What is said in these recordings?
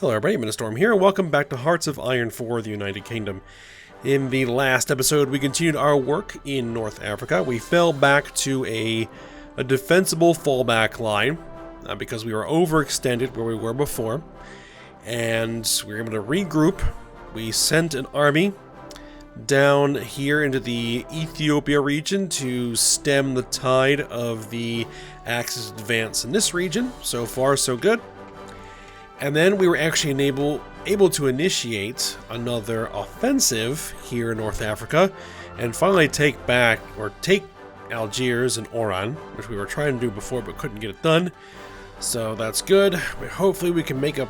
Hello everybody, Ministorm here, and welcome back to Hearts of Iron for the United Kingdom. In the last episode, we continued our work in North Africa. We fell back to a defensible fallback line because we were overextended where we were before, and we were able to regroup. We sent an army down here into the Ethiopia region to stem the tide of the Axis advance in this region. So far, so good. And then we were actually able to initiate another offensive here in North Africa and finally take Algiers and Oran, which we were trying to do before but couldn't get it done. So that's good. Hopefully we can make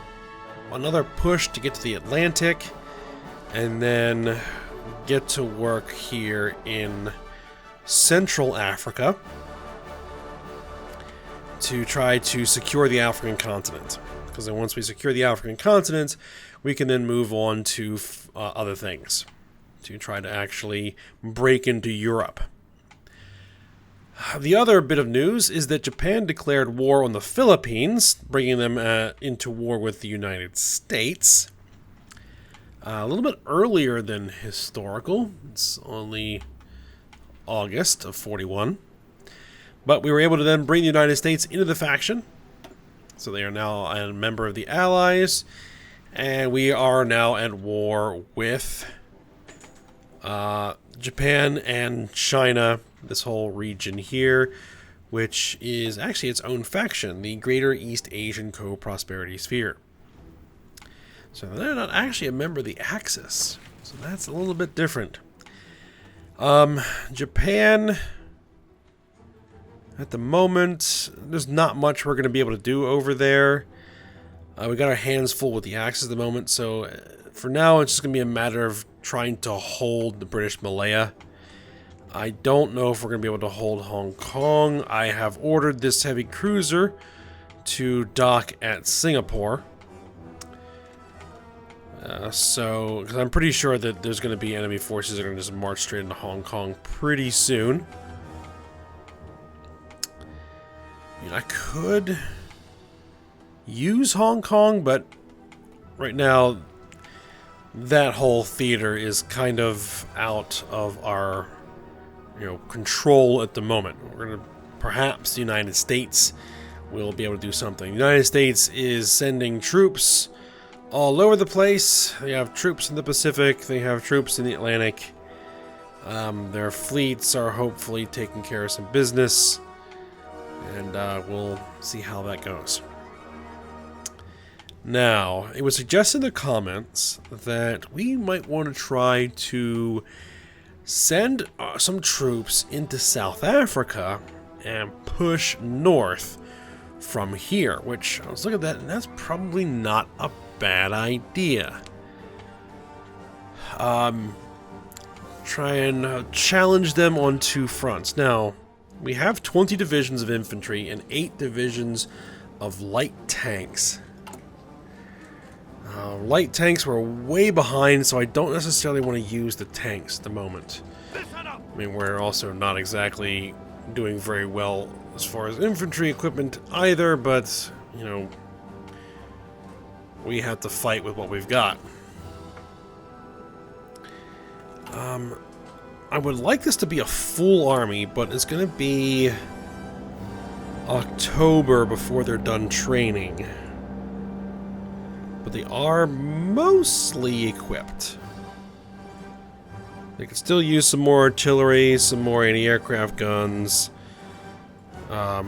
another push to get to the Atlantic and then get to work here in Central Africa to try to secure the African continent. Because then once we secure the African continent, we can then move on to other things, to try to actually break into Europe. The other bit of news is that Japan declared war on the Philippines, bringing them into war with the United States. A little bit earlier than historical. It's only August of 41. But we were able to then bring the United States into the faction. So they are now a member of the Allies, and we are now at war with Japan and China, this whole region here, which is actually its own faction, the Greater East Asian Co-Prosperity Sphere. So they're not actually a member of the Axis, so that's a little bit different. Japan... At the moment, there's not much we're going to be able to do over there. We got our hands full with the Axis at the moment, so for now it's just going to be a matter of trying to hold the British Malaya. I don't know if we're going to be able to hold Hong Kong. I have ordered this heavy cruiser to dock at Singapore. Because I'm pretty sure that there's going to be enemy forces that are going to just march straight into Hong Kong pretty soon. I could use Hong Kong, but right now that whole theater is kind of out of our, control at the moment. We're gonna perhaps the United States will be able to do something. The United States is sending troops all over the place. They have troops in the Pacific. They have troops in the Atlantic. Their fleets are hopefully taking care of some business. And we'll see how that goes. Now, it was suggested in the comments that we might want to try to send some troops into South Africa and push north from here, which I was looking at that, and that's probably not a bad idea. Try and challenge them on two fronts. Now, we have 20 divisions of infantry and 8 divisions of light tanks. Light tanks were way behind, so I don't necessarily want to use the tanks at the moment. I mean, we're also not exactly doing very well as far as infantry equipment either, but, we have to fight with what we've got. I would like this to be a full army, but it's going to be October before they're done training. But they are mostly equipped. They can still use some more artillery, some more anti-aircraft guns. But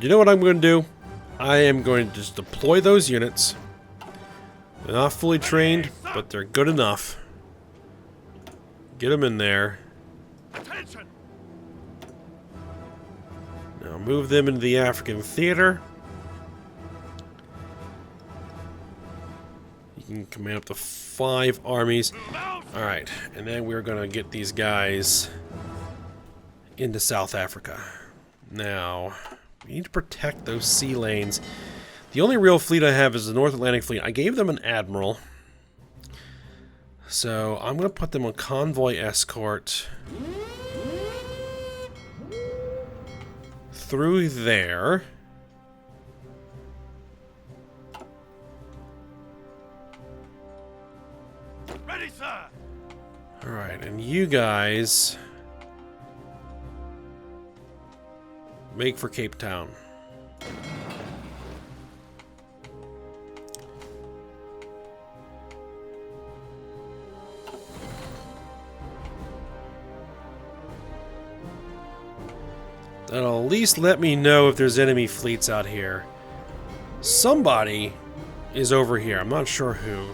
you know what I'm going to do? I am going to just deploy those units. They're not fully trained, but they're good enough. Get them in there. Attention. Now move them into the African theater. You can command up to 5 armies. Alright, and then we're going to get these guys into South Africa. Now, we need to protect those sea lanes. The only real fleet I have is the North Atlantic Fleet. I gave them an admiral. So, I'm going to put them on convoy escort through there. Ready, sir. Alright, and you guys make for Cape Town. That'll at least let me know if there's enemy fleets out here. Somebody is over here. I'm not sure who.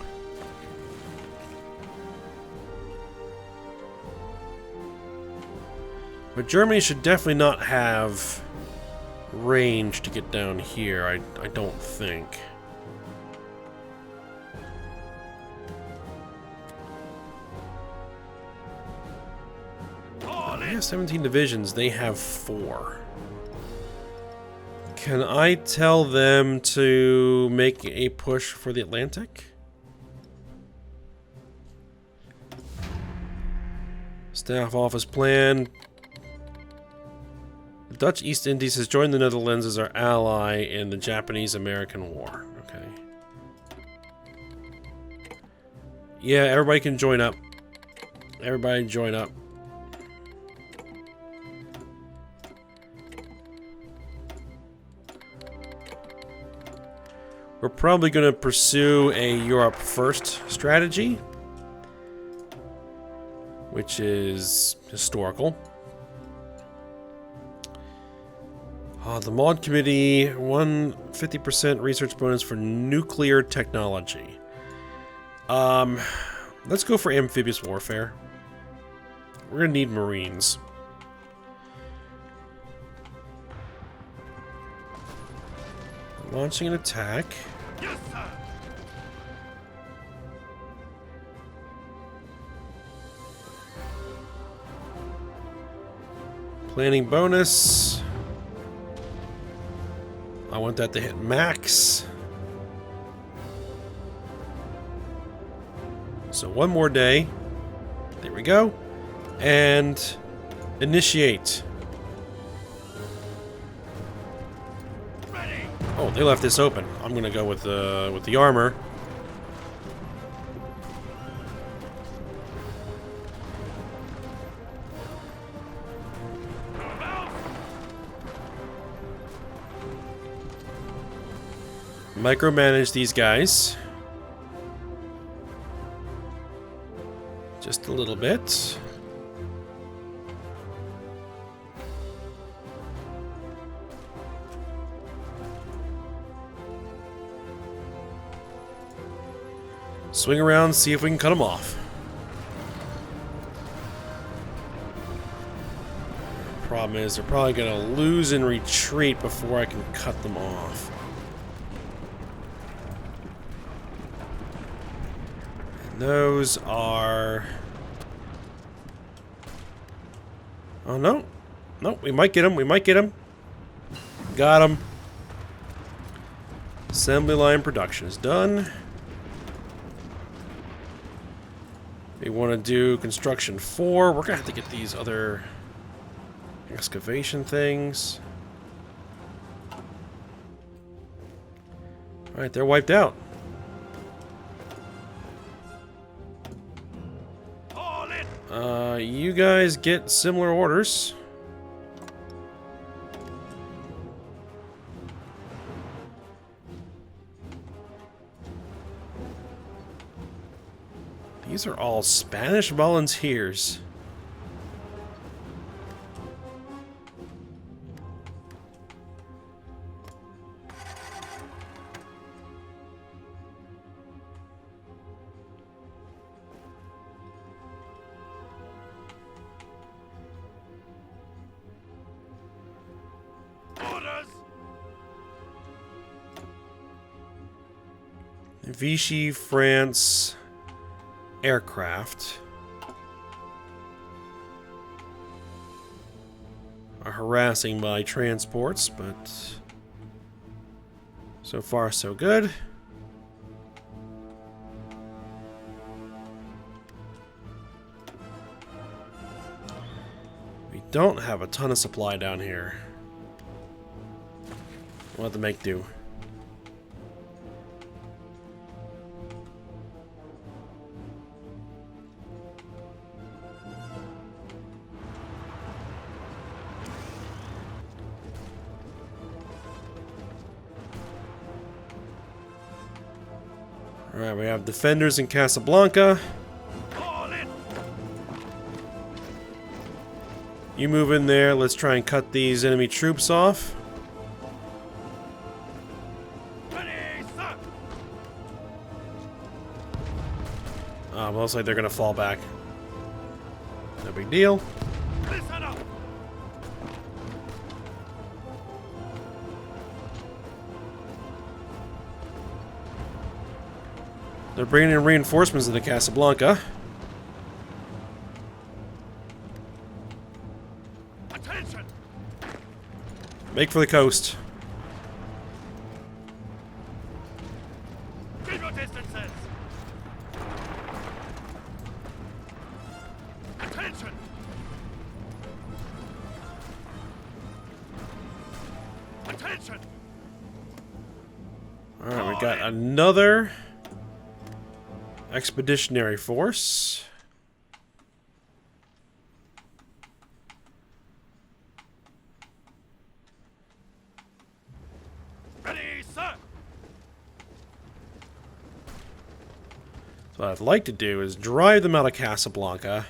But Germany should definitely not have range to get down here, I don't think. They have 17 divisions, they have 4. Can I tell them to make a push for the Atlantic? Staff office plan. The Dutch East Indies has joined the Netherlands as our ally in the Japanese-American War. Okay. Yeah, everybody can join up. Everybody join up. We're probably going to pursue a Europe first strategy, which is historical. The Mod Committee, 150% research bonus for nuclear technology. Let's go for amphibious warfare. We're going to need Marines. Launching an attack. Yes, sir. Planning bonus. I want that to hit max. So one more day. There we go. And initiate. Ready. Oh, they left this open. I'm gonna go with the armor. Micromanage these guys. Just a little bit. Swing around, see if we can cut them off. Problem is, they're probably going to lose and retreat before I can cut them off. And those are... Oh, no. No, we might get them. We might get them. Got them. Assembly line production is done. We want to do construction 4. We're going to have to get these other excavation things. Alright, they're wiped out. You guys get similar orders. These are all Spanish volunteers. Orders. Vichy, France, aircraft are harassing my transports, but so far so good. We don't have a ton of supply down here. We'll have to make do. Alright, we have defenders in Casablanca. All in. You move in there. Let's try and cut these enemy troops off. Ready, sir. Looks like they're going to fall back. No big deal. Listen up. They're bringing in reinforcements into Casablanca. Attention. Make for the coast. Keep your distances. Attention. Attention. Alright, we got another expeditionary force. Ready, sir. So what I'd like to do is drive them out of Casablanca.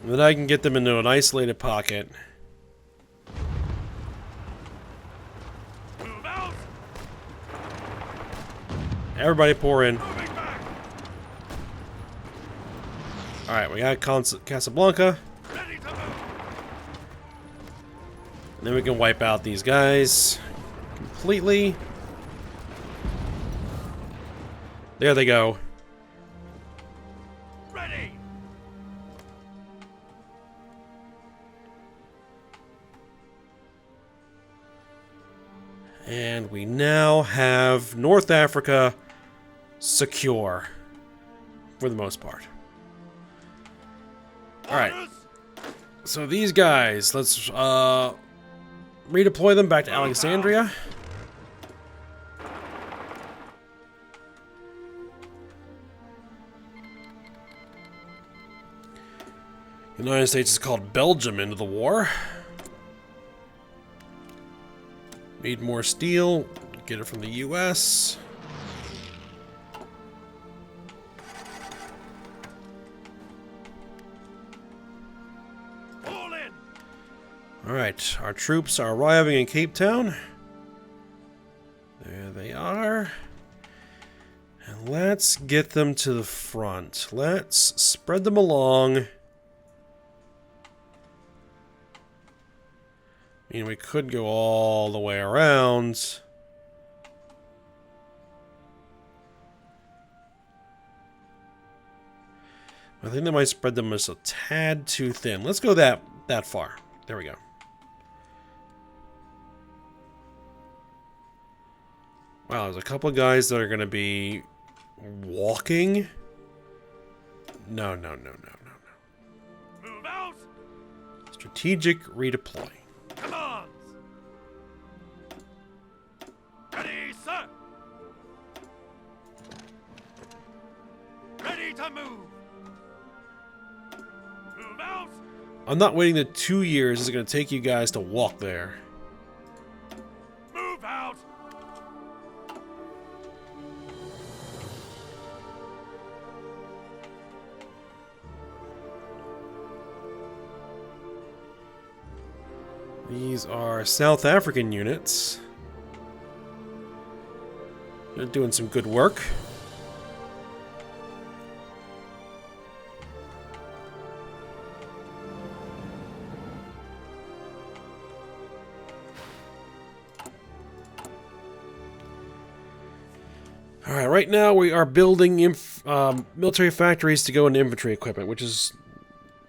And then I can get them into an isolated pocket. Move out. Everybody pour in. Moving back. Alright, we got Casablanca. Ready to move. And then we can wipe out these guys completely. There they go. Ready. And we now have North Africa secure. For the most part. Alright. Orders. So these guys, let's redeploy them back to Alexandria. The United States has called Belgium into the war. Need more steel. Get it from the US. All in. Alright, our troops are arriving in Cape Town. There they are. And let's get them to the front. Let's spread them along. I mean, we could go all the way around. I think they might spread them just a tad too thin. Let's go that far. There we go. Wow, there's a couple of guys that are going to be walking. No. Move out. Strategic redeploy. Commands. Ready, sir. Ready to move. Move out. I'm not waiting the 2 years it's going to take you guys to walk there. Move out. These are South African units. They're doing some good work. Alright, right now we are building military factories to go into infantry equipment, which is...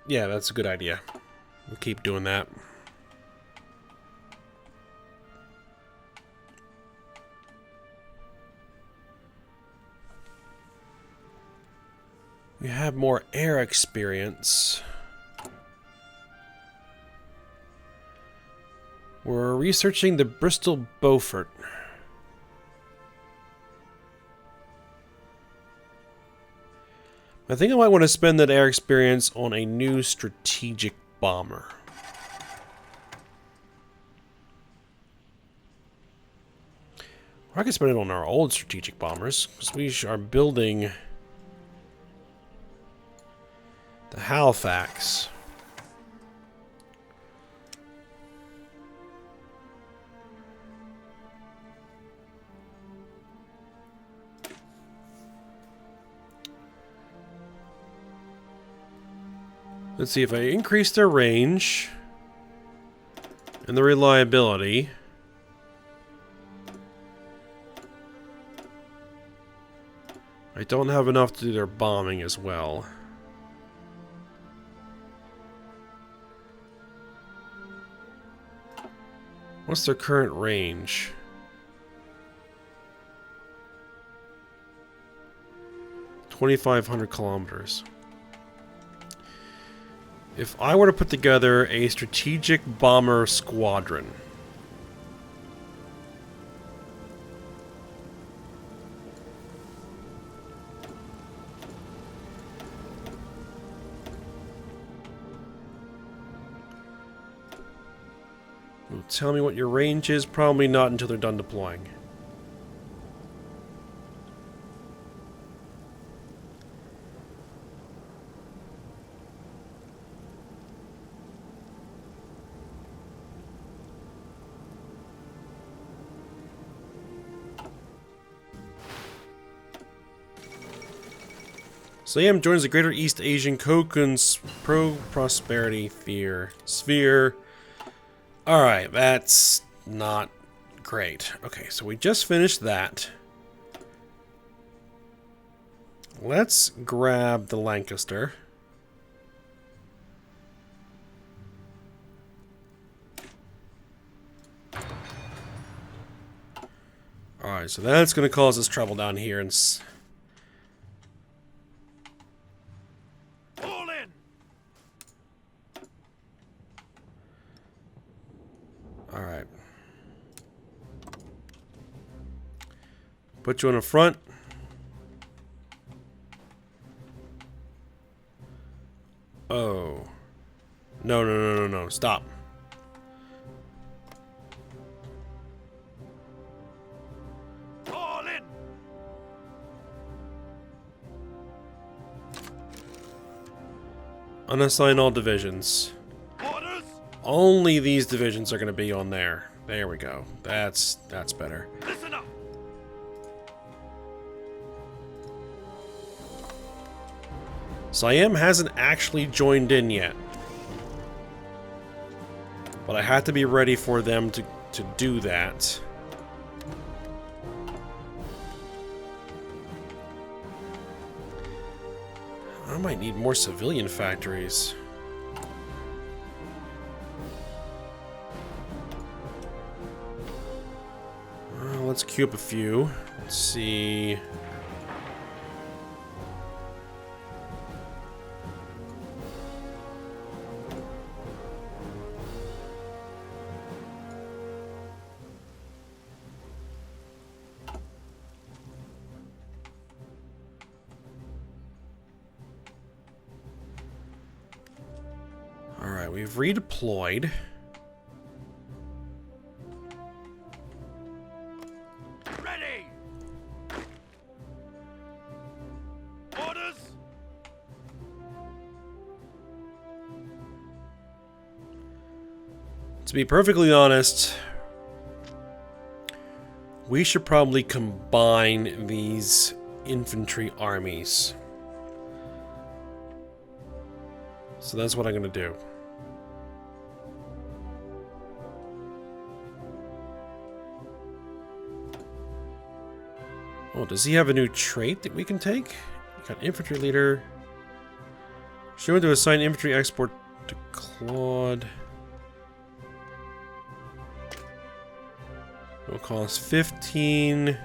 yeah, that's a good idea. We'll keep doing that. We have more air experience. We're researching the Bristol Beaufort. I think I might want to spend that air experience on a new strategic bomber. I could spend it on our old strategic bombers, because we are building the Halifax. Let's see if I increase their range and the reliability. I don't have enough to do their bombing as well. What's their current range? 2,500 kilometers. If I were to put together a strategic bomber squadron, tell me what your range is. Probably not until they're done deploying. Siam joins the Greater East Asian Pro-Prosperity Sphere. Alright, that's not great. Okay, so we just finished that. Let's grab the Lancaster. Alright, so that's going to cause us trouble down here and... All in. Alright. Put you in the front. Oh. No. Stop. All in. Unassign all divisions. Orders. Only these divisions are going to be on there. There we go. That's better. Listen up. Siam hasn't actually joined in yet. But I had to be ready for them to do that. I might need more civilian factories. Let's queue up a few. Let's see. Alright, we've redeployed. Ready. Orders. To be perfectly honest, we should probably combine these infantry armies. So that's what I'm going to do. Oh, does he have a new trait that we can take? We got infantry leader. She went to assign infantry export to Claude. It will cost 15.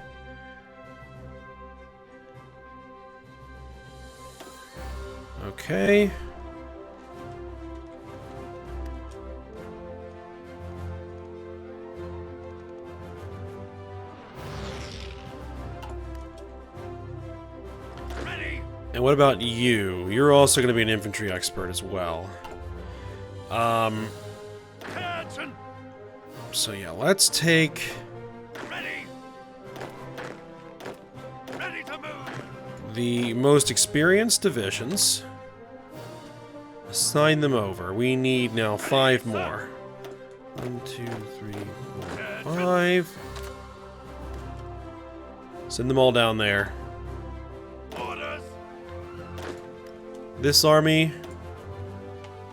Okay. And what about you? You're also going to be an infantry expert as well. Attention. So yeah, let's take... Ready. the most experienced divisions. Assign them over. We need now 5 more. 1, 2, 3, 4, 5. Send them all down there. Orders. This army,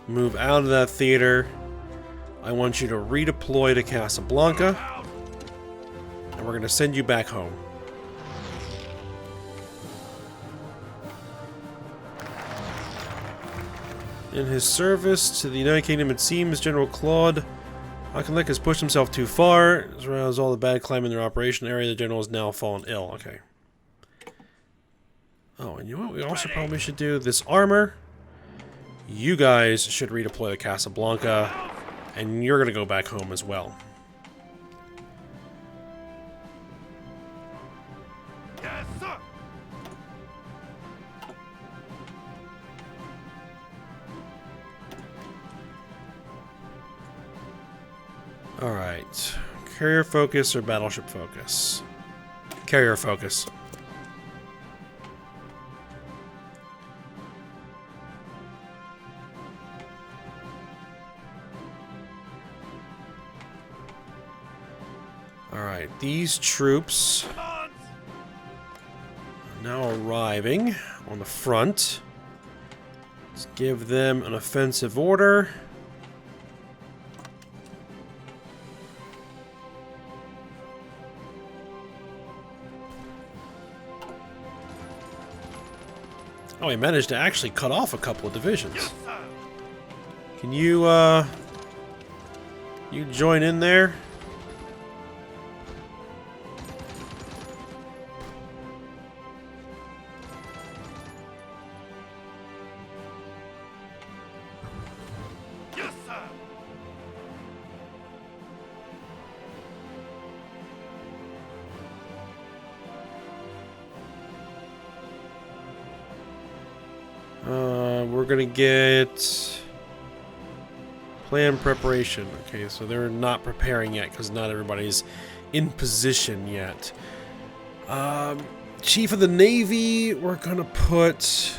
move out of that theater. I want you to redeploy to Casablanca, Out. and we're going to send you back home. In his service to the United Kingdom, it seems General Claude Auchinleck has pushed himself too far. As well as all the bad climate in their operation area, the general has now fallen ill. Okay. Oh, and you know what we also probably should do? This armor. You guys should redeploy to Casablanca, and you're going to go back home as well. Yes, sir. Alright. Carrier focus or battleship focus? Carrier focus. Alright, these troops Commands. are now arriving on the front. Let's give them an offensive order. Oh, he managed to actually cut off a couple of divisions. Yes, sir. Can you, you join in there? Yes, sir. We're gonna get plan preparation. Okay, so they're not preparing yet because not everybody's in position yet. Chief of the Navy, we're gonna put.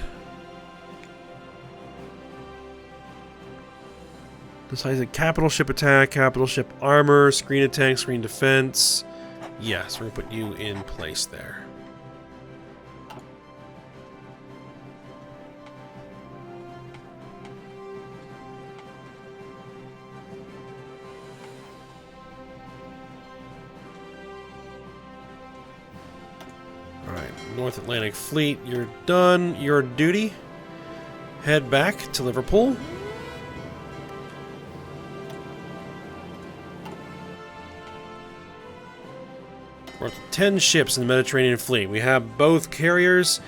Besides a capital ship attack, capital ship armor, screen attack, screen defense. Yes, we're gonna put you in place there. North Atlantic Fleet, you're done your duty. Head back to Liverpool. We're up to 10 ships in the Mediterranean Fleet. We have both carriers.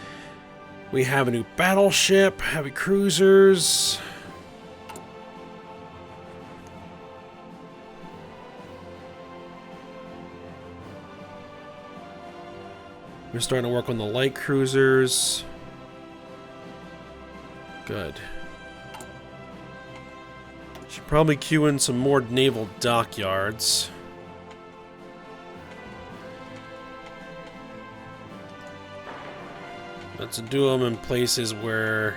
We have a new battleship, heavy cruisers. We're starting to work on the light cruisers. Good. Should probably queue in some more naval dockyards. Let's do them in places where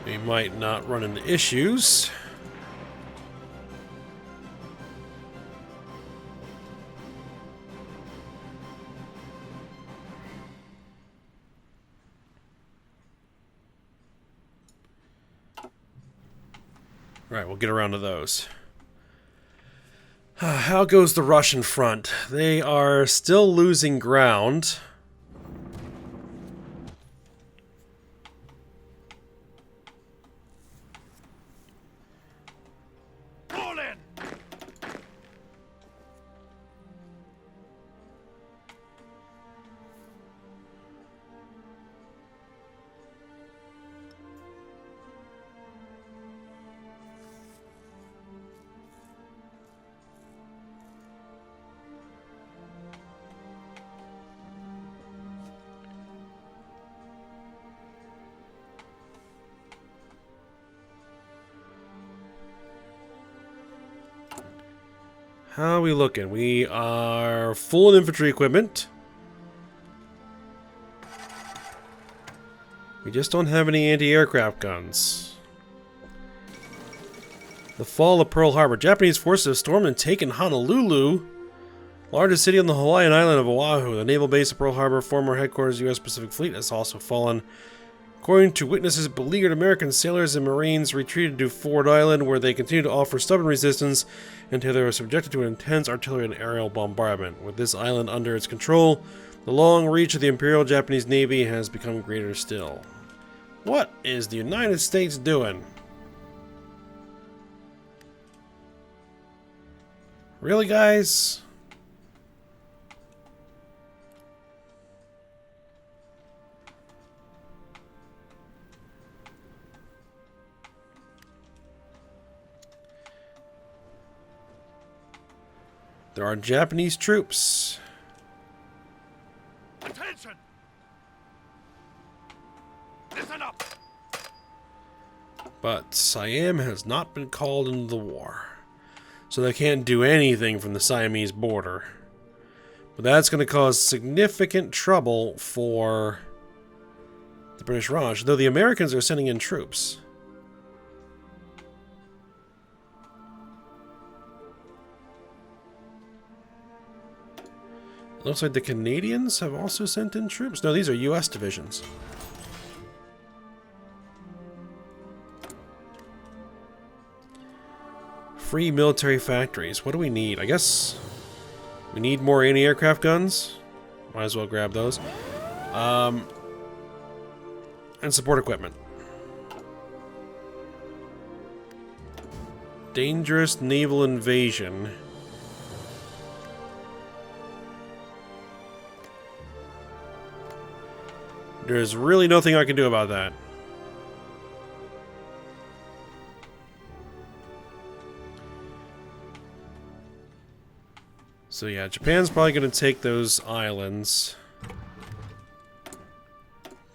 we might not run into issues. Right, we'll get around to those. How goes the Russian front? They are still losing ground. Fall in. How are we looking? We are full in infantry equipment. We just don't have any anti-aircraft guns. The fall of Pearl Harbor. Japanese forces have stormed and taken Honolulu, largest city on the Hawaiian island of Oahu. The naval base of Pearl Harbor, former headquarters of the U.S. Pacific Fleet, has also fallen. According to witnesses, beleaguered American sailors and Marines retreated to Ford Island, where they continued to offer stubborn resistance until they were subjected to an intense artillery and aerial bombardment. With this island under its control, the long reach of the Imperial Japanese Navy has become greater still. What is the United States doing? Really, guys? There are Japanese troops. Attention! Listen up! But Siam has not been called into the war, so they can't do anything from the Siamese border. But that's going to cause significant trouble for the British Raj, though the Americans are sending in troops. Looks like the Canadians have also sent in troops. No, these are U.S. divisions. Free military factories. What do we need? I guess we need more anti-aircraft guns. Might as well grab those. And support equipment. Dangerous naval invasion. There's really nothing I can do about that. So yeah, Japan's probably going to take those islands.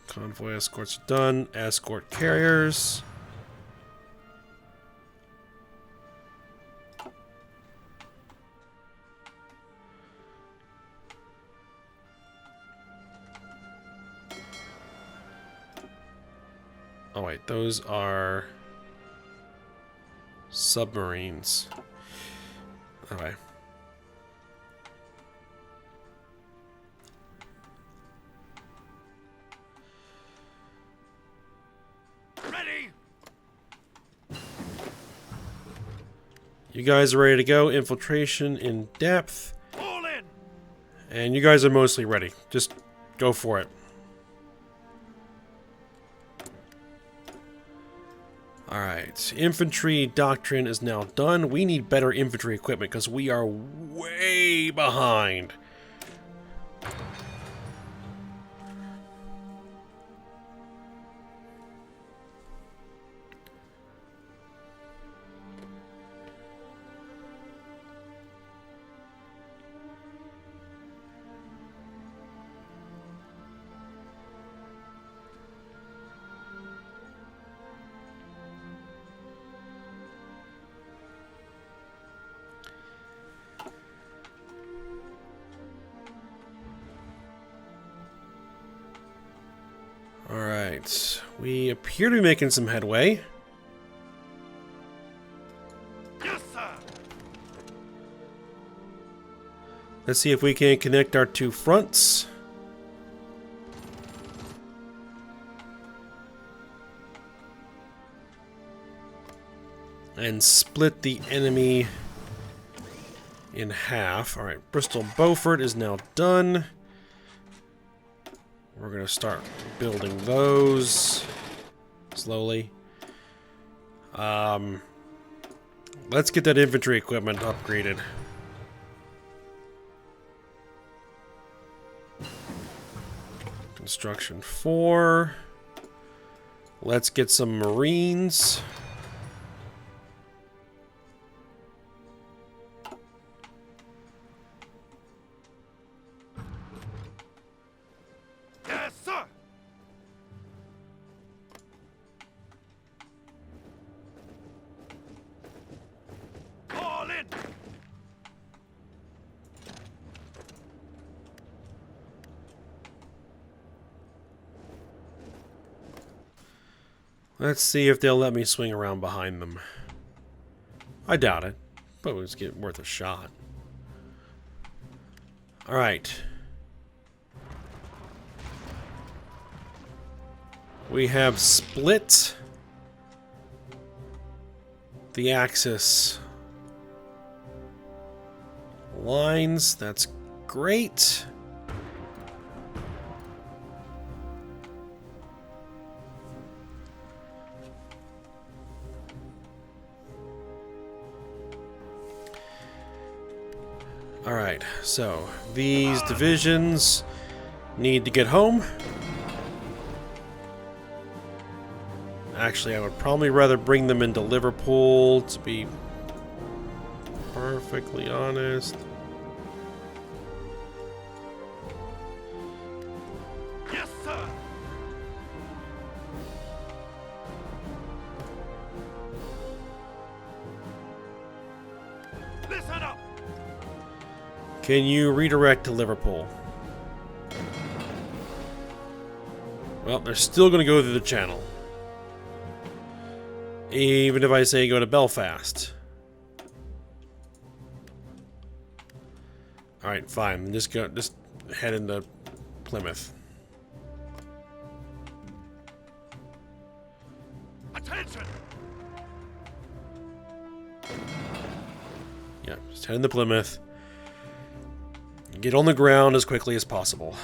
Convoy escorts are done. Escort carriers. Oh wait, those are submarines. Okay. Ready! You guys are ready to go. Infiltration in depth. All in! And you guys are mostly ready. Just go for it. Alright, infantry doctrine is now done. We need better infantry equipment because we are way behind. Alright, we appear to be making some headway. Yes, sir! Let's see if we can connect our two fronts. And split the enemy in half. Alright, Bristol Beaufort is now done. We're going to start building those slowly. Let's get that infantry equipment upgraded. Construction 4. Let's get some Marines. Yes, sir! All in! Let's see if they'll let me swing around behind them. I doubt it, but it's getting worth a shot. Alright. We have split the Axis lines. That's great. Alright, so these divisions need to get home. Actually, I would probably rather bring them into Liverpool, to be perfectly honest. Yes, sir. Listen up. Can you redirect to Liverpool? Well, they're still going to go through the channel. Even if I say go to Belfast. Alright, fine. Just head into Plymouth. Attention. Yeah, just head into Plymouth. Get on the ground as quickly as possible.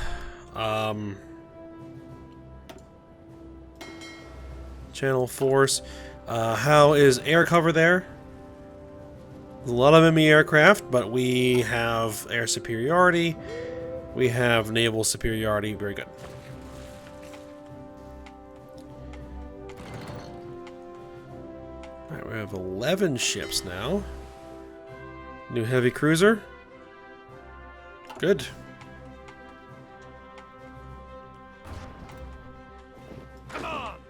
Channel Force. How is air cover there? A lot of enemy aircraft, but we have air superiority. We have naval superiority. Very good. Alright, we have 11 ships now. New heavy cruiser. Good. Commands.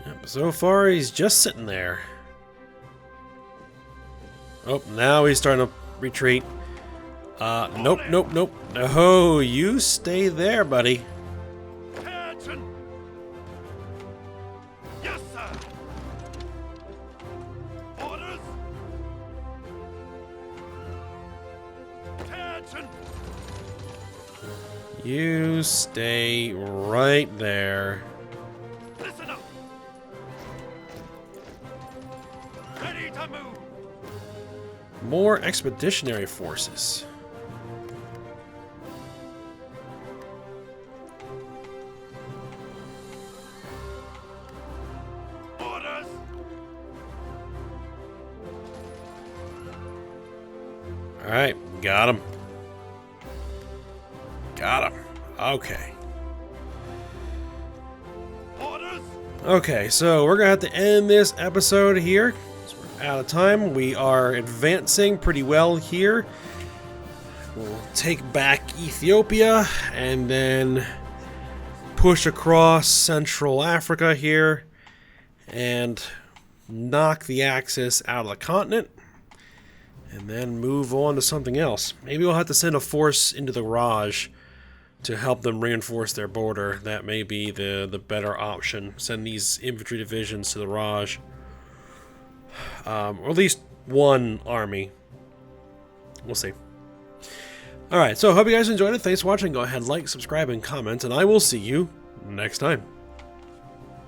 Yep, so far he's just sitting there. Oh, now he's starting to retreat. Nope. No, you stay there, buddy. Attention. Yes, sir. Orders. Attention. You stay right there. Listen up. Ready to move. More expeditionary forces. Orders. Alright, got him. Got him. Okay. Orders. Okay, so we're gonna have to end this episode here. We're out of time. We are advancing pretty well here. We'll take back Ethiopia and then push across Central Africa here and knock the Axis out of the continent and then move on to something else. Maybe we'll have to send a force into the Raj to help them reinforce their border. That may be the better option. Send these infantry divisions to the Raj. Or at least one army. We'll see. Alright, so I hope you guys enjoyed it. Thanks for watching. Go ahead, like, subscribe, and comment, and I will see you next time.